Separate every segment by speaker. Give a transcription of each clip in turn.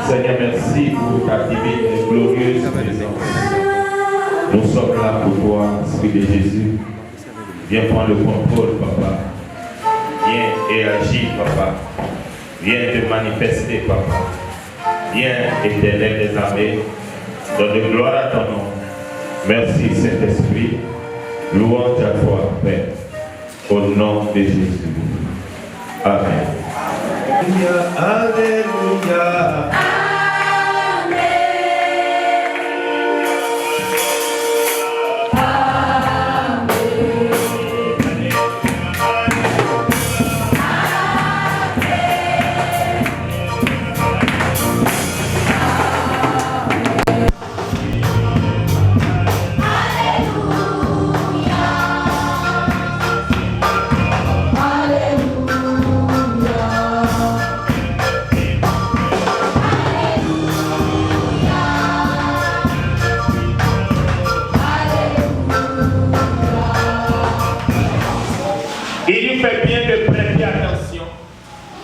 Speaker 1: Seigneur, merci pour ta divine et glorieuse présence. Nous sommes là pour toi, Esprit de Jésus. Viens prendre le contrôle, Papa. Viens réagir, Papa. Viens te manifester, Papa. Viens, Éternel des armées. Donne gloire à ton nom. Merci, Saint-Esprit. Louange à toi, Père. Au nom de Jésus. Amen. Alléluia.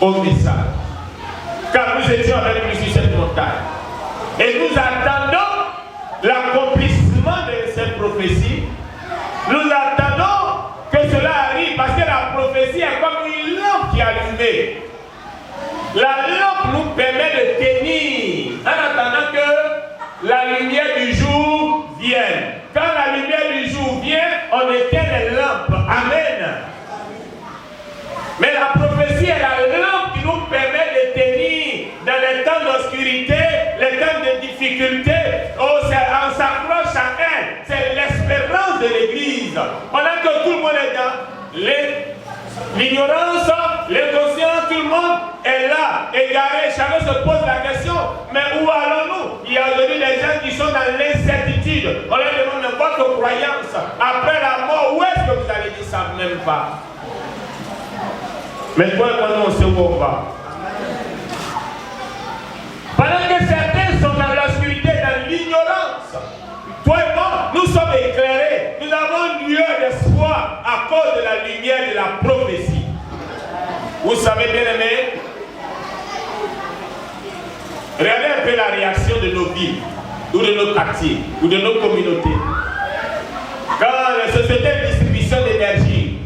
Speaker 1: Au message, car nous étions avec lui sur cette montagne et nous attendons l'accomplissement de cette prophétie. Nous attendons que cela arrive parce que la prophétie est comme une lampe qui est allumée. La lampe nous permet de tenir en attendant que la lumière du jour vienne. Quand la lumière du jour vient, on éteint les lampes. Amen. Mais la prophétie est la lampe qui nous permet de tenir dans les temps d'obscurité, les temps de difficulté. Oh, on s'approche à elle. C'est l'espérance de l'Église. Pendant que tout le monde est dans l'ignorance, l'inconscience, tout le monde est là, égaré. Chacun se pose la question, mais où allons-nous? Il y a aujourd'hui des gens qui sont dans l'incertitude. On leur demande votre croyance. Après la mort, où est-ce que vous allez dire? Ils ne savent même pas. Mais toi et moi, on sait où on va. Pendant que certains sont dans l'obscurité, dans l'ignorance, toi et moi, nous sommes éclairés. Nous avons une lueur d'espoir à cause de la lumière de la prophétie. Vous savez, bien aimé, regardez un peu la réaction de nos villes, ou de nos quartiers, ou de nos communautés. Quand les sociétés de distribution d'énergie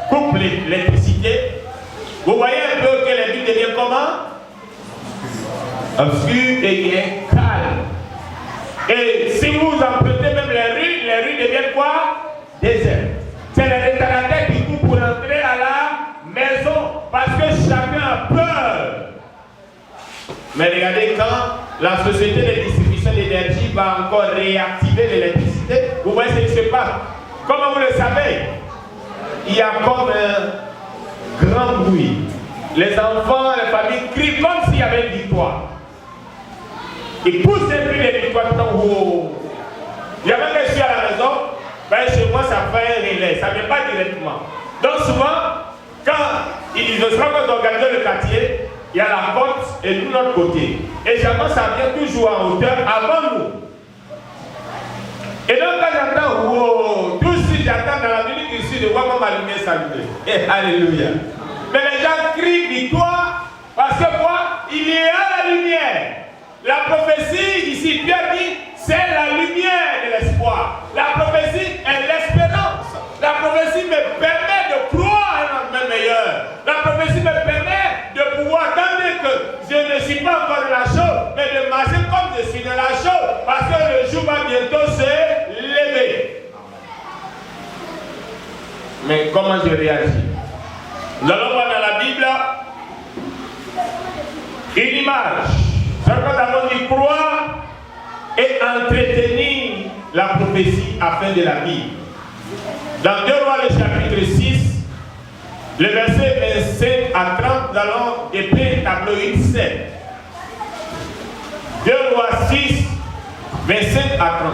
Speaker 1: coupent l'électricité, vous voyez un peu que les villes deviennent comment? Obscures et bien calmes. Et si vous empruntez même les rues deviennent quoi? Désertes. C'est les retardataires qui courent pour entrer à la maison parce que chacun a peur. Mais regardez, quand la société de distribution d'énergie va encore réactiver l'électricité, vous voyez ce qui se passe. Comment vous le savez? Il y a comme un grand bruit. Les enfants, les familles crient comme s'il y avait une victoire. Ils poussent un cri de victoire tout en haut. Il y a même que je suis à la maison, ben chez moi ça fait un relais, ça ne vient pas directement. Donc souvent, quand ils se rendent organiser le quartier, il y a la porte et de l'autre côté. Et jamais ça vient toujours en hauteur avant nous. Et donc quand j'entends, wow, tout de suite j'attends dans la minute du sud de voir ma lumière s'allumer. Et alléluia. Mais les gens crient victoire parce que quoi? Il y a la lumière. La prophétie, ici Pierre dit, c'est la lumière de l'espoir. La prophétie est l'espérance. La prophétie me permet de croire à un lendemain meilleur. La prophétie me permet de pouvoir, tandis que je ne suis pas encore dans la chose, mais de marcher comme je suis dans la chose, parce que le jour va bientôt se lever. Mais comment je réagis? Nous allons voir dans la Bible une image. C'est quand nous avons dit croire et entretenir la prophétie afin de la vivre. Dans 2 Rois, le chapitre 6, le verset 27 à 30, nous allons dépeindre tableau 7. 2 Rois 6, 27 à 30.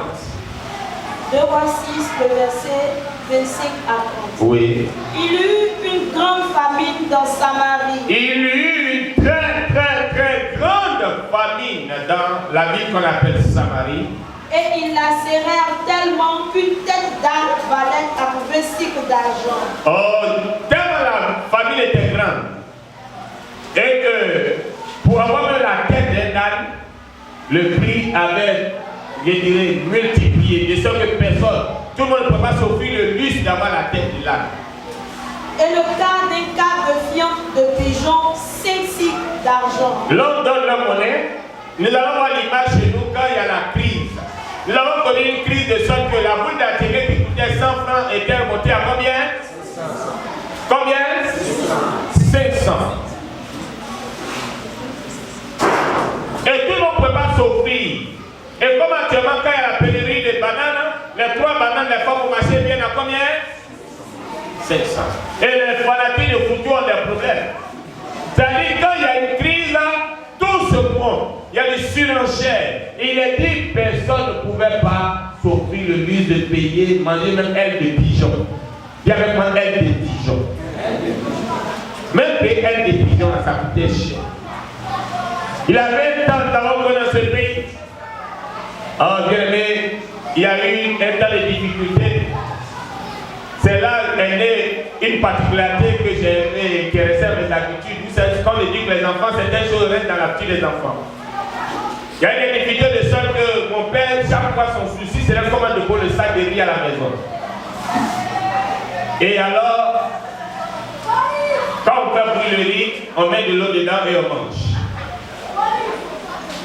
Speaker 2: 2 Rois 6, le verset 25 à 30.
Speaker 1: Oui.
Speaker 2: Il y eut une grande famine dans Samarie.
Speaker 1: Il y eut une très grande famine dans la ville qu'on appelle Samarie.
Speaker 2: Et ils lacérèrent tellement qu'une tête d'âne valait à 20 cycles d'argent.
Speaker 1: Oh, tellement la famille était grande. Et que pour avoir la tête d'un âne, le prix avait, je dirais, multiplié. De sorte que personne, tout le monde ne peut pas s'offrir le luxe d'avoir la tête de l'âne.
Speaker 2: Et le quart d'un quart de fiente de pigeon, 5 cycles d'argent.
Speaker 1: L'homme donne la monnaie. Nous allons voir l'image chez nous quand il y a la crise. Nous avons connu une crise de sorte que la boule d'atelier qui coûtait 100 francs était remontée à combien? 500. Combien? 500. Et tout le monde ne peut pas s'offrir. Et comme actuellement, quand il y a la pénurie de bananes, les 3 bananes, les femmes au marché viennent à combien? 500. Et les fanatiques de foutu ont des problèmes. C'est-à-dire quand il y a une crise là, tout se prend. Il y a des surenchères. Il est dit que personne ne pouvait pas s'offrir le luxe de payer, manger même aile de pigeon. Il y avait même aile de pigeon. Même payer aile de pigeon, ça coûtait cher. Il avait tant d'avant dans ce pays. Oh, bien aimé, il y a eu un tas de difficultés. C'est là qu'est née une particularité que j'ai aimée, qui resserre mes habitudes. Vous savez, quand on dit que les enfants, certaines choses restent dans l'habitude des enfants. Il y a une difficulté de sorte que mon père, chaque fois son souci, c'est comment de prendre le sac de riz à la maison. Et alors, quand on fait brûler le riz, on met de l'eau dedans et on mange.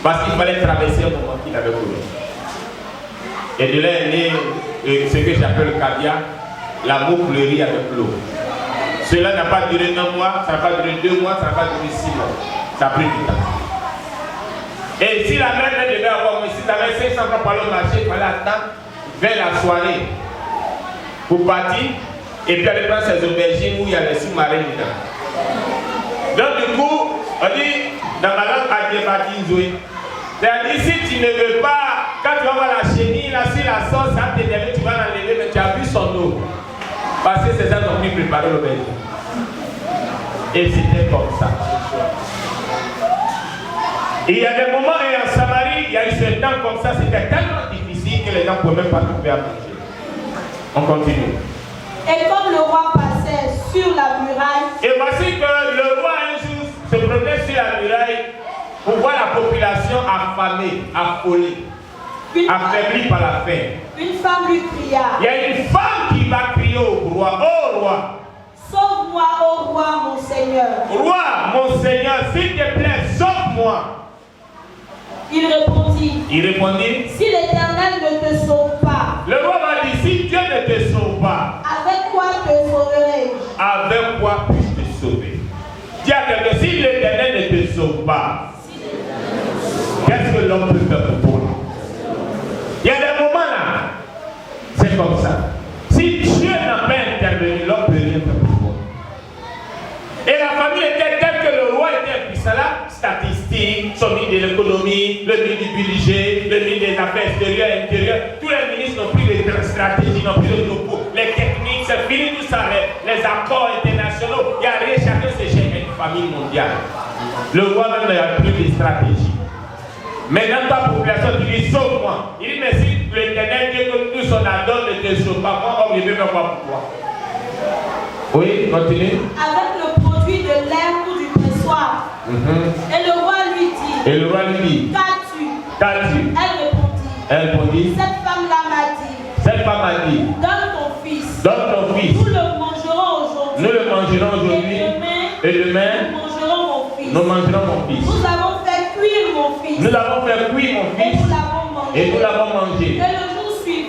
Speaker 1: Parce qu'il fallait traverser un moment qu'il avait brûlé. Et de là est né ce que j'appelle le caviar. L'amour pour le riz avec l'eau. Cela n'a pas duré 1 mois, ça n'a pas duré 2 mois, ça n'a pas duré 6 mois. Ça a pris du temps. Et si la mère devait avoir, si tu avais 500 francs pour aller au marché, il fallait attendre vers la soirée pour partir et puis aller prendre ces aubergines où il y a les sous-marins dedans. Donc du coup, on dit dans ma langue adébatinzoué, c'est-à-dire si tu ne veux pas, quand tu vas voir la chenille, là, si la sauce a t'énervé, tu vas l'enlever, mais tu as vu son eau. Parce que ces gens ont pu préparer l'aubergine. Et c'était comme ça. Et il y a des moments, et en Samarie, il y a eu ce temps comme ça, c'était tellement difficile que les gens ne pouvaient même pas trouver à manger. On continue.
Speaker 2: Et comme le roi passait sur la muraille,
Speaker 1: et voici que le roi un jour se promenait sur la muraille pour voir la population affamée, affolée, affaiblie par la faim.
Speaker 2: Une femme lui cria.
Speaker 1: Il y a une femme qui va crier au roi, ô roi.
Speaker 2: Sauve-moi, ô roi, mon Seigneur.
Speaker 1: Roi, mon Seigneur, s'il te plaît, sauve-moi.
Speaker 2: Il répondit.
Speaker 1: Si
Speaker 2: l'Éternel ne te sauve pas.
Speaker 1: Le roi m'a dit, si Dieu ne te sauve pas.
Speaker 2: Avec quoi te sauverai-je?
Speaker 1: Avec quoi puis-je te sauver? Dis à quelqu'un, si l'Éternel ne te sauve pas, qu'est-ce que l'homme peut faire pour toi? Il y a des moments là, c'est comme ça. Si Dieu n'a pas intervenu, l'homme ne peut rien faire pour toi. Et la famille était telle que le roi était impuissant là. Statistiques, son ministre de l'économie, le ministre du budget, le ministre des affaires extérieures et intérieures. Tous les ministres n'ont plus de stratégie, n'ont plus de topo. Les techniques, c'est fini tout ça. Les accords internationaux, il n'y a rien, chacun se gère. Une famille mondiale. Le roi même n'a plus de stratégie. Maintenant, ta population, tu dis sauve-moi. Il dit, mais si l'Éternel Dieu que nous on adore ne te sauve pas, moi, on ne veut pas voir pourquoi. Oui, continue.
Speaker 2: Avec le produit de l'air ou du pressoir. Et le roi lui dit. Qu'as-tu? Elle répondit. Cette femme m'a dit. Donne ton fils. Nous le mangerons aujourd'hui. Et demain, nous mangerons mon fils. Nous avons fait cuire mon fils. Et nous l'avons mangé.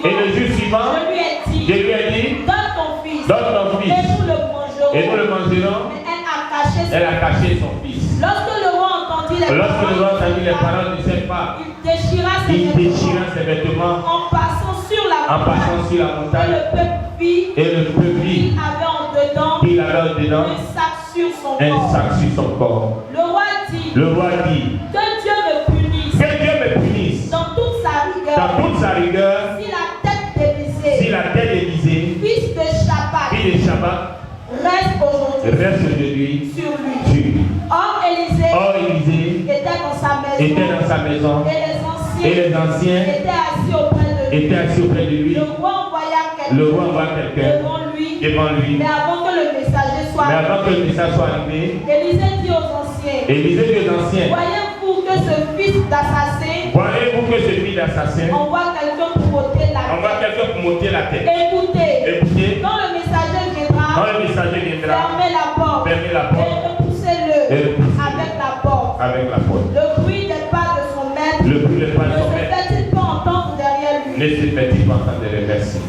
Speaker 2: Et le jour suivant, je lui ai dit. Donne ton fils. Et nous le mangerons. Mais elle a caché son fils. Lorsque le roi entendit les paroles de cette femme, il déchira ses vêtements en passant sur la montagne. Et le peuple vit qu'il avait en dedans un sac sur son corps. Le roi dit que Dieu me punisse dans toute sa rigueur si la tête d'Élysée, fils de Shabbat, reste aujourd'hui sur lui. Or Élisée était dans sa maison. Et
Speaker 1: Et les anciens étaient assis auprès de lui.
Speaker 2: Le roi envoya quelqu'un devant lui. Mais avant que le messager soit arrivé, Élisée dit aux anciens, voyez-vous que ce fils d'assassin envoie quelqu'un pour m'ôter la tête. Écoutez, quand le messager viendra, fermez la porte et repoussez-le avec la porte. Le bruit des pas de son maître ne se fait-il pas entendre derrière lui?
Speaker 1: Merci.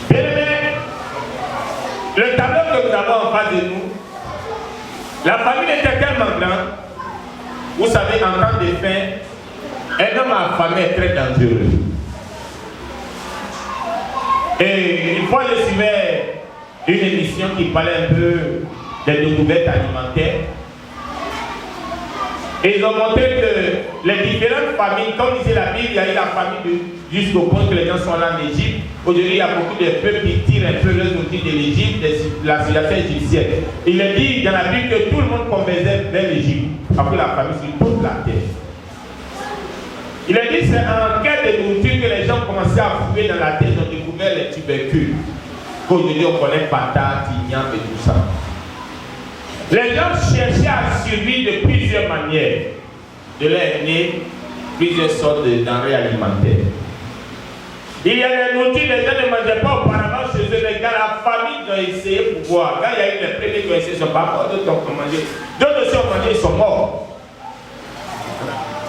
Speaker 1: Bien-aimés, le tableau que nous avons en face de nous, la famille était tellement grande. Vous savez, en temps de faim, un homme affamé est très dangereux. Et une fois, je suivais une émission qui parlait un peu des découvertes alimentaires. Et ils ont montré que les différentes familles, comme disait la Bible, il y a eu la famille jusqu'au point que les gens sont là en Égypte. Aujourd'hui, il y a beaucoup de peuples qui tirent un peu leurs outils de l'Égypte, de la civilisation égyptienne. Il est dit dans la Bible que tout le monde convergeait vers l'Égypte, après la famille sur toute la terre. Il est dit que c'est en quête de nourriture que les gens commençaient à fouiller dans la terre, ils ont découvert les tubercules. Qu'aujourd'hui on connaît patates, igname et tout ça. Les gens cherchaient à survivre de plusieurs manières. De là est né plusieurs sortes de denrées alimentaires. Il y a des nourritures, les gens ne mangeaient pas auparavant chez eux. Les gars, la famille doit essayer pour voir. Quand il y a eu les premiers qui ont essayé, ils ne sont pas morts, d'autres ont mangé. D'autres aussi ont mangé, ils sont morts.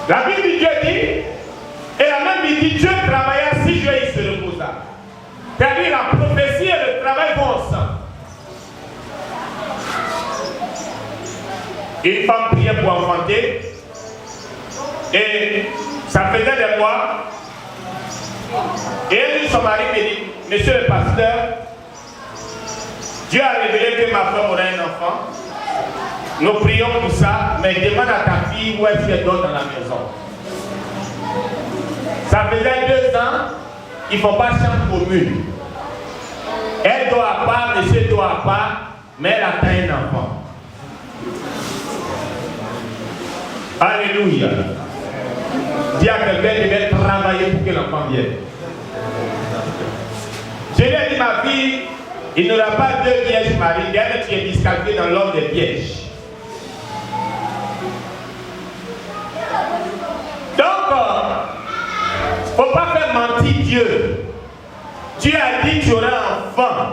Speaker 1: La Bible dit, Dieu dit, et la même dit, Dieu travailla 6 jours et il se reposa. C'est-à-dire la prophétie et le travail vont ensemble. Une femme priait pour enfanter et ça faisait des mois. Et elle dit, son mari me dit, monsieur le pasteur, Dieu a révélé que ma femme aurait un enfant. Nous prions pour ça, mais demande à ta fille où est-ce qu'elle dort dans la maison. Ça faisait 2 ans, il ne faut pas chambre commune. Elle doit pas, monsieur doit pas, mais elle attend un enfant. Alléluia. Dis à quelqu'un de bien travailler pour que l'enfant vienne. Je lui ai dit, ma fille, il n'y aura pas 2 vierges mariées, bien que tu es disqualifié dans l'ordre des vierges. Donc, il ne faut pas faire mentir Dieu. Dieu a dit que tu auras un enfant.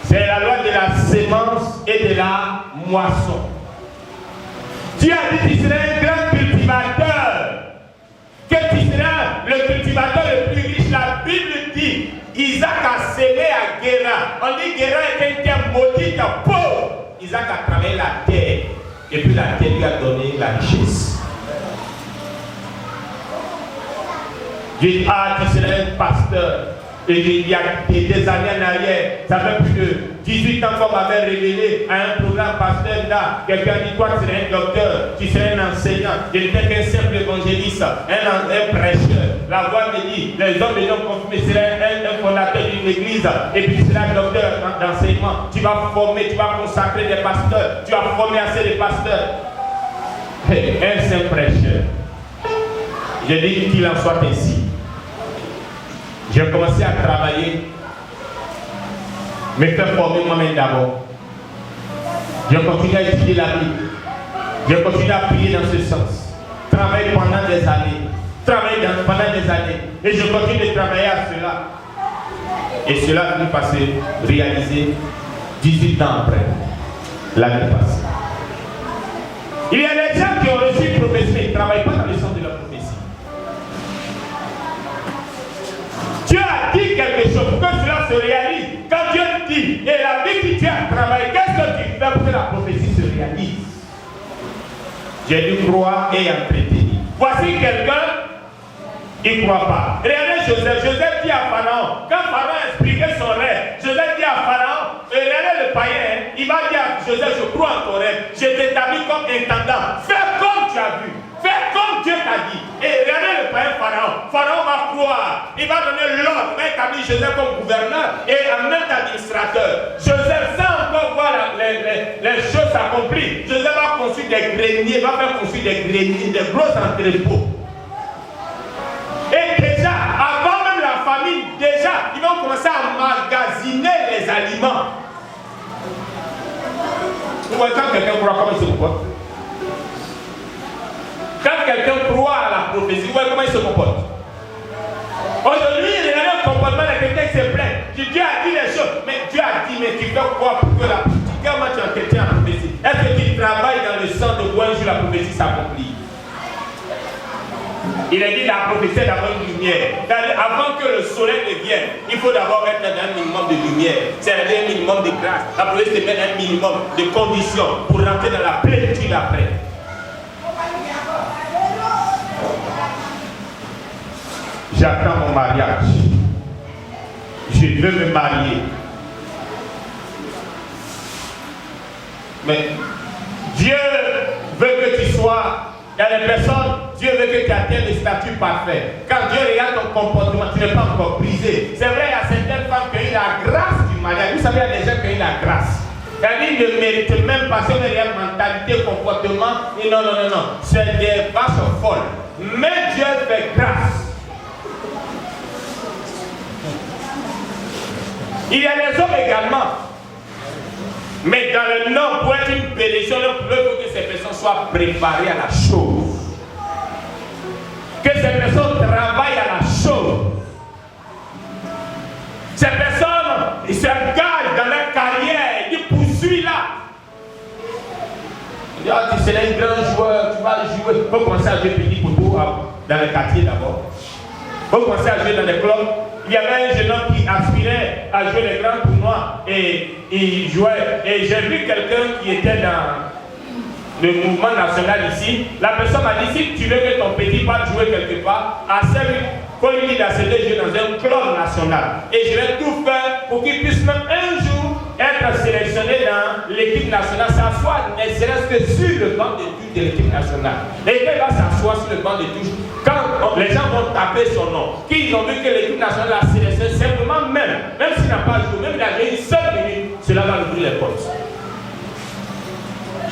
Speaker 1: C'est la loi de la sémence et de la moisson. Dieu a dit que tu seras un grand cultivateur. Que tu seras le cultivateur le plus riche. La Bible dit, Isaac a semé à Guérin. On dit Guérin est un terme maudit, pauvre. Isaac a travaillé la terre. Et puis la terre lui a donné la richesse. Dieu dit, ah, tu seras un pasteur. Et il y a des années en arrière, ça fait plus de 18 ans qu'on m'avait révélé à un programme pasteur là. Quelqu'un dit, toi tu serais un docteur, tu serais un enseignant. Je n'étais qu'un simple évangéliste, un prêcheur. La voix me dit, les hommes confirmés seraient un fondateur d'une église. Et puis tu seras docteur d'enseignement. Tu vas former, tu vas consacrer des pasteurs. Tu vas former assez de pasteurs. Un simple prêcheur. Je dis qu'il en soit ainsi. J'ai commencé à travailler, me faire former moi-même d'abord. J'ai continué à étudier la Bible. J'ai continué à prier dans ce sens. Travailler pendant des années. Pendant des années. Et je continue de travailler à cela. Et cela a pu passer, réalisé 18 ans après. L'année passée. Il y a des gens qui ont reçu une prophétie, mais ils ne travaillent pas dans le sens de la prophétie. Dieu a dit quelque chose pour que cela se réalise. Quand Dieu dit, et la Bible dit, Dieu a travaillé, qu'est-ce que tu fais pour que la prophétie se réalise? J'ai dû croire et entretenir. Voici quelqu'un, il ne croit pas. Regardez Joseph. Joseph dit à Pharaon, quand Pharaon expliquait son rêve, Joseph dit à Pharaon, et regardez le païen, il va dire à Joseph, je crois en ton rêve, je t'établis comme intendant. Fais comme tu as vu. Fais comme Dieu t'a dit. Et regardez le païen Pharaon. Pharaon va croire. Il va donner l'ordre. Il va établir Joseph comme gouverneur et en même administrateur. Joseph, sans encore voir les choses choses s'accomplissent. Joseph va construire des greniers, va faire construire des greniers, des gros entrepôts. Et déjà, avant même la famine, déjà, ils vont commencer à magasiner les aliments. Vous voyez, quand quelqu'un croit, comment il se comporte? Quand quelqu'un croit à la prophétie, vous voyez comment il se comporte? Aujourd'hui, il y a un comportement de quelqu'un qui se plaint. Dieu a dit les choses, mais Dieu a dit, mais tu fais quoi pour que la prophétie? Comment tu entretiens la prophétie? Est-ce que tu travailles dans le sang de quoi un jour la prophétie s'accomplit? Il a dit la prophétie d'abord une lumière. Avant que le soleil ne vienne, il faut d'abord mettre un minimum de lumière. C'est un minimum de grâce. La prophétie met un minimum de conditions pour rentrer dans la plénitude après. J'attends mon mariage. Je veux me marier. Mais Dieu veut que tu sois. Il y a des personnes, Dieu veut que tu atteignes le statut parfait. Quand Dieu regarde ton comportement, tu n'es pas encore brisé. C'est vrai, il y a certaines femmes qui ont eu la grâce du mariage. Vous savez, il y a des gens qui ont eu la grâce. C'est-à-dire qu'ils ne méritent même pas, si on a une mentalité, comportement. Et non. C'est des vaches folles. Mais Dieu fait grâce. Il y a les hommes également. Mais dans le Nord, pour être une bénédiction, il faut que ces personnes soient préparées à la chose. Que ces personnes travaillent à la chose. Ces personnes, ils s'engagent dans leur carrière, ils poursuivent là. Ils disent, ah, tu seras un grand joueur, tu vas jouer. Il faut commencer à jouer petit poteau dans le quartier d'abord. Il faut commencer à jouer dans les clubs. Il y avait un jeune homme qui aspirait à jouer les grands tournois et il jouait. Et j'ai vu quelqu'un qui était dans le mouvement national ici. La personne m'a dit, si tu veux que ton petit parte jouer quelque part, à celui qu'on lui dit d'accéder jouer dans un club national. Et je vais tout faire pour qu'il puisse même un jour être sélectionné dans l'équipe nationale, s'asseoir ne serait-ce que sur le banc de touche de l'équipe nationale. Et quand il va s'asseoir sur le banc de touche, quand les gens vont taper son nom, qu'ils ont vu que l'équipe nationale a sélectionné, simplement même s'il n'a pas joué, même il a joué une seule minute, cela va ouvrir les portes.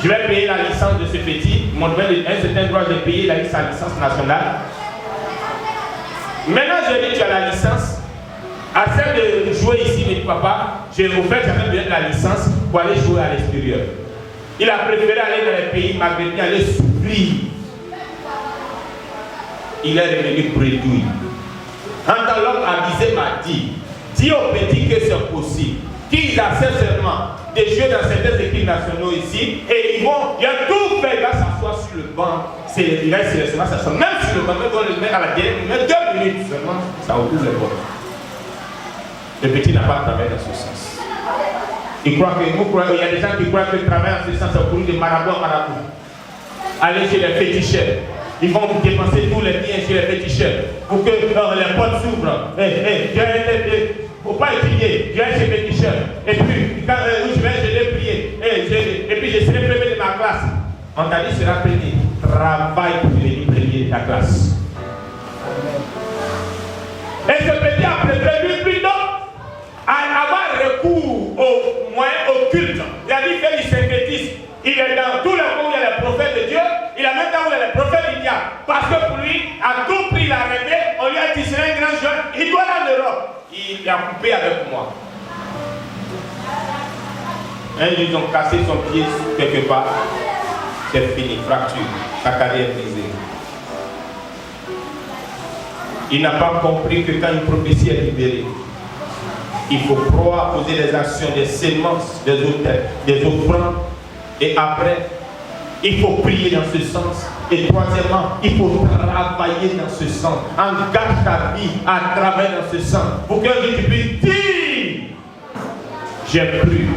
Speaker 1: Je vais payer la licence de ce petit, mon domaine un certain droit de payer sa licence nationale. Maintenant, je dis tu as la licence. À celle de jouer ici, mais papa, j'ai offert, j'avais besoin de la licence pour aller jouer à l'extérieur. Il a préféré aller dans les pays maghrébins, aller souffrir. Il est revenu bredouille. Quand l'homme avisé m'a dit, dis aux petits que c'est possible, qu'ils acceptent seulement de jouer dans certaines équipes nationales ici, et il a tout fait, il va s'asseoir sur le banc, il va sélectionner, même sur le banc, même on le met à la dernière, mais 2 minutes seulement, ça ouvre les portes. Le petit n'a pas travaillé dans ce sens. Il y a des gens qui croient que le travail dans ce sens, c'est pour lui de marabout en marabout. Aller chez les féticheurs. Ils vont dépenser tous les biens chez les féticheurs pour que les portes s'ouvrent. Il ne faut pas étudier. Je vais chez les féticheurs. Et puis, quand je vais prier. Et puis, je serai premier de ma classe. On t'a dit, sera premier. Travaille pour devenir premier de ta classe. Et ce petit a préféré plutôt avoir recours aux moyens occultes. Il a dit qu'il synthétise. Il est dans tous les cours où il y a les prophètes de Dieu. Il a même dans où il y a les prophètes du diable. Parce que pour lui, à tout prix, il a rêvé. On lui a dit c'est un grand jeune. Il doit aller en Europe. Il a coupé avec moi. Un jour, ils ont cassé son pied quelque part. C'est fini, fracture. Sa carrière brisée. Il n'a pas compris que quand une prophétie est libérée, il faut croire, poser des actions, des semences, des autels, des offrandes. Et après, il faut prier dans ce sens. Et troisièmement, il faut travailler dans ce sens. Engage ta vie à travailler dans ce sens. Pour que tu puisses dire, j'ai cru,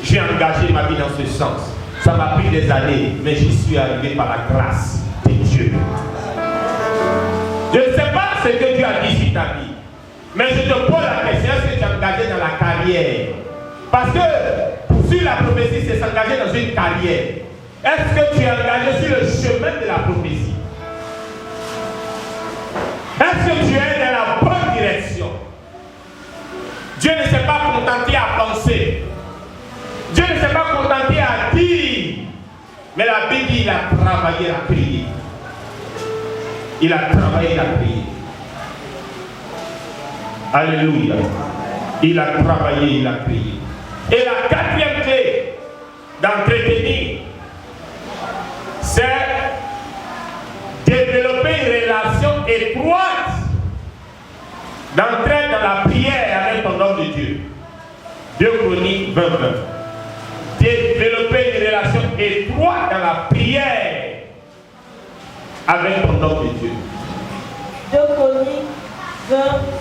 Speaker 1: j'ai engagé ma vie dans ce sens. Ça m'a pris des années, mais j'y suis arrivé par la grâce de Dieu. Je ne sais pas ce que Dieu a dit sur ta vie. Mais je te pose la question, est-ce que tu es engagé dans la carrière? Parce que sur la prophétie, c'est s'engager dans une carrière. Est-ce que tu es engagé sur le chemin de la prophétie? Est-ce que tu es dans la bonne direction? Dieu ne s'est pas contenté à penser. Dieu ne s'est pas contenté à dire. Mais la Bible dit il a travaillé, il a prié. Il a travaillé, il a prié. Alléluia. Il a travaillé, il a prié. Et la quatrième clé d'entretenir, c'est développer une relation étroite d'entrer dans la prière avec ton homme de Dieu. 2 Chroniques 20. Développer une relation étroite dans la prière avec ton homme de Dieu.
Speaker 2: 2 Chroniques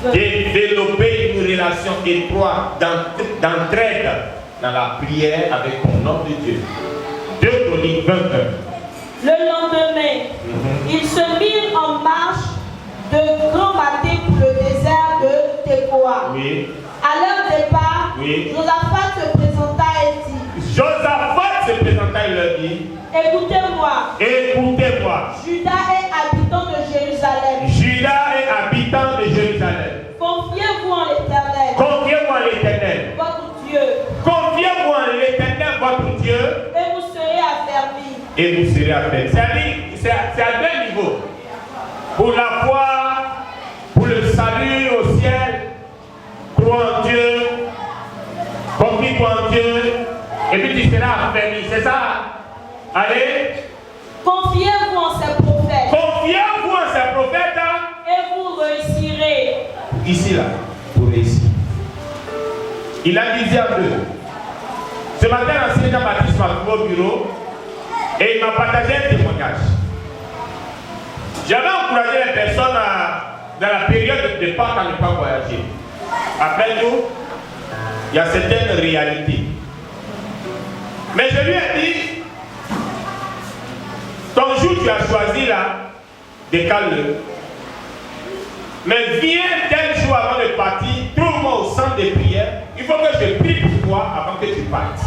Speaker 2: 20.
Speaker 1: Développer une relation étroite d'entraide dans la prière avec ton homme de Dieu. 2 Chroniques 21.
Speaker 2: Le lendemain, ils se mirent en marche de grand matin pour le désert de Tekoa.
Speaker 1: Oui.
Speaker 2: À leur départ,
Speaker 1: oui.
Speaker 2: Josaphat se présenta et dit.
Speaker 1: Josaphat se présenta et leur dit.
Speaker 2: Écoutez-moi.
Speaker 1: Écoutez-moi.
Speaker 2: Judas est habitant de Jérusalem.
Speaker 1: Judas est habitant de Jérusalem.
Speaker 2: Confiez-vous en l'Éternel.
Speaker 1: Confiez-vous en l'Éternel.
Speaker 2: Votre Dieu.
Speaker 1: Confiez-vous en l'Éternel, votre Dieu.
Speaker 2: Et vous serez affermis.
Speaker 1: Et vous serez affermis. C'est à deux niveaux. Pour la foi, pour le salut au ciel, crois en Dieu, confie-toi en Dieu, et puis tu seras affermi. C'est ça? Allez.
Speaker 2: Confiez-vous en ces prophètes.
Speaker 1: Confiez-vous en ces prophètes.
Speaker 2: Et vous réussirez.
Speaker 1: Ici, là, pour réussir. Il a divisé en deux. Ce matin, l'ancien Jean-Baptiste m'a trouvé au bureau et il m'a partagé un témoignage. J'avais encouragé les personnes dans la période de Pâques à ne pas voyager. Après tout, il y a certaines réalités. Mais je lui ai dit, ton jour tu as choisi là, décale-le. Mais viens tel jour avant de partir, trouve-moi au centre de prière. Il faut que je prie pour toi avant que tu partes.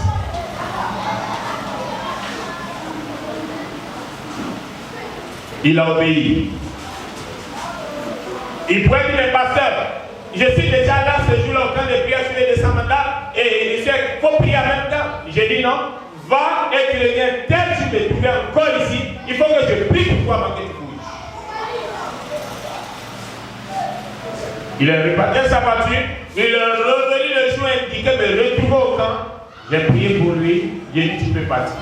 Speaker 1: Il a obéi. Il pourrait dire, mais pasteur, je suis déjà là ce jour-là au camp de prière sur les 200 mandats et il faut prier en même temps. J'ai dit non, va et tu reviens tel jour de trouver encore ici. Il faut que je prie pour toi avant que tu bouges. Il est reparti sa voiture, il est revenu le jour indiqué, me retrouver au camp. J'ai prié pour lui, j'ai dit tu peux partir.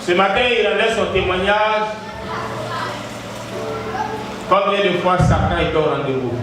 Speaker 1: Ce matin, il rendait son témoignage. Combien de fois Satan est au rendez-vous?